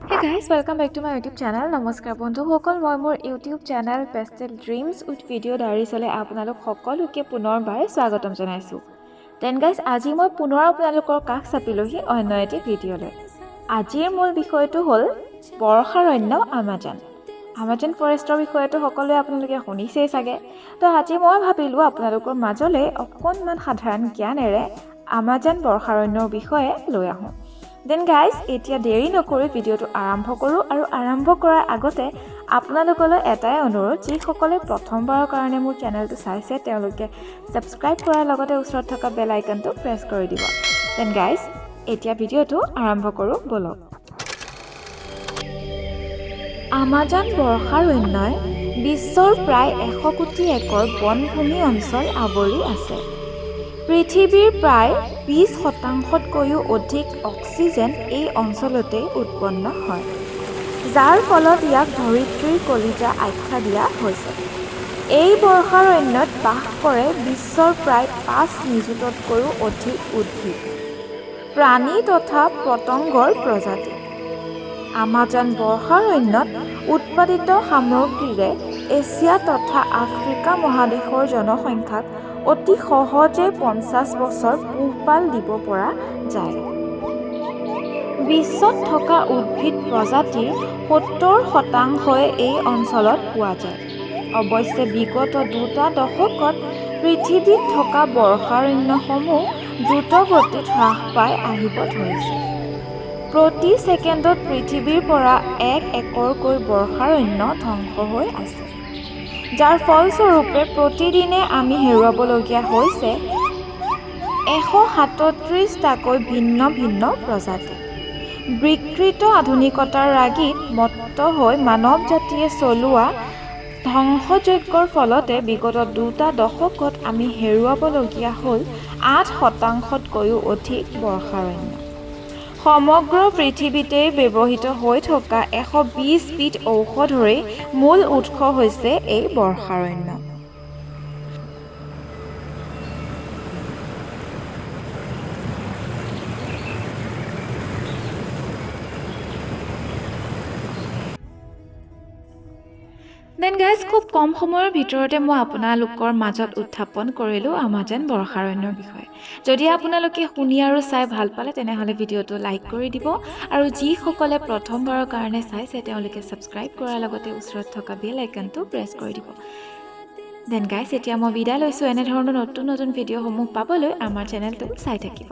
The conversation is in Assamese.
Hey guys, welcome back to my YouTube channel. নমস্কাৰ বন্ধুসকল, মই মোৰ YouTube channel Pastel Dreams with Video Diaries লৈ আপোনালোক সকলোকে পুনৰবাৰ স্বাগতম জনাইছো। Then guys, আজি মই পুনৰ আপোনালোকৰ কাষ চাপিলোহি অন্য এটি ভিডিঅ'লৈ। আজিৰ মূল বিষয়টো হ'ল বৰ্ষাৰণ্য আমাজন। আমাজন ফৰেষ্টৰ বিষয়টো সকলোৱে আপোনালোকে শুনিছেই চাগে। তো আজি মই ভাবিলোঁ আপোনালোকৰ মাজলৈ অকণমান সাধাৰণ জ্ঞানেৰে আমাজন বৰ্ষাৰণ্যৰ বিষয়ে লৈ আহোঁ। Then guys, এতিয়া দেৰি নকৰি ভিডিঅ'টো আৰম্ভ কৰোঁ আৰু আৰম্ভ কৰাৰ আগতে আপোনালোকলৈ এটাই অনুৰোধ, যিসকলে প্ৰথমবাৰৰ কাৰণে মোৰ চেনেলটো চাইছে তেওঁলোকে ছাবস্ক্ৰাইব কৰাৰ লগতে ওচৰত থকা বেল আইকনটো প্ৰেছ কৰি দিব। Then guys, এতিয়া ভিডিঅ'টো আৰম্ভ কৰোঁ বলক। আমাজন বৰ্ষাৰণ্যই বিশ্বৰ প্ৰায় 100 কোটি একৰ বনভূমি অঞ্চল আৱৰি আছে। পৃথিৱীৰ প্ৰায় 20%তকৈও অধিক অক্সিজেন এই অঞ্চলতে উৎপন্ন হয়, যাৰ ফলত ইয়াক ধৰিত্ৰীৰ কলিজা আখ্যা দিয়া হৈছে। এই বৰ্ষাৰণ্যত বাস কৰে বিশ্বৰ প্ৰায় 5 নিযুততকৈও অধিক উদ্ভিদ, প্ৰাণী তথা পতংগৰ প্ৰজাতি। আমাজন বৰ্ষাৰণ্যত উৎপাদিত সামগ্ৰীৰে এছিয়া তথা আফ্ৰিকা মহাদেশৰ জনসংখ্যাক অতি সহজে 50 বছৰ পোহপাল দিব পৰা যায়। বিশ্বত থকা উদ্ভিদ প্ৰজাতিৰ 70% এই অঞ্চলত পোৱা যায়। অৱশ্যে বিগত 2 দশকত পৃথিৱীত থকা বৰ্ষাৰণ্যসমূহ দ্ৰুতগতিত হ্ৰাস পাই আহিব ধৰিছে। প্ৰতি ছেকেণ্ডত পৃথিৱীৰ পৰা 1 একৰকৈ বৰ্ষাৰণ্য ধ্বংস হৈ আছে, যাৰ ফলস্বৰূপে প্ৰতিদিনে আমি হেৰুৱাবলগীয়া হৈছে 137টাকৈ ভিন্ন ভিন্ন প্ৰজাতি। বিকৃত আধুনিকতাৰ ৰাগীত মত্ত হৈ মানৱ জাতিয়ে চলোৱা ধ্বংসযজ্ঞৰ ফলতে বিগত 2 দশকত আমি হেৰুৱাবলগীয়া হ'ল 8%তকৈও অধিক বৰ্ষাৰণ্য। সমগ্ৰ পৃথিৱীতে ব্যৱহৃত হৈ থকা 120 বিধ ঔষধৰে মূল উৎস হৈছে এই বৰ্ষাৰণ্য। Then guys, খুব কম সময়ৰ ভিতৰতে মই আপোনালোকৰ মাজত উত্থাপন কৰিলোঁ আমাজন বৰ্ষাৰণ্যৰ বিষয়ে। যদি আপোনালোকে শুনি আৰু চাই ভাল পালে তেনেহ'লে ভিডিঅ'টো লাইক কৰি দিব আৰু যিসকলে প্ৰথমবাৰৰ কাৰণে চাইছে তেওঁলোকে ছাবস্ক্ৰাইব কৰাৰ লগতে ওচৰত থকা বেল আইকনটো প্ৰেছ কৰি দিব। Then guys, এতিয়া মই বিদায় লৈছোঁ। এনেধৰণৰ নতুন নতুন ভিডিঅ'সমূহ পাবলৈ আমাৰ চেনেলটো চাই থাকিব।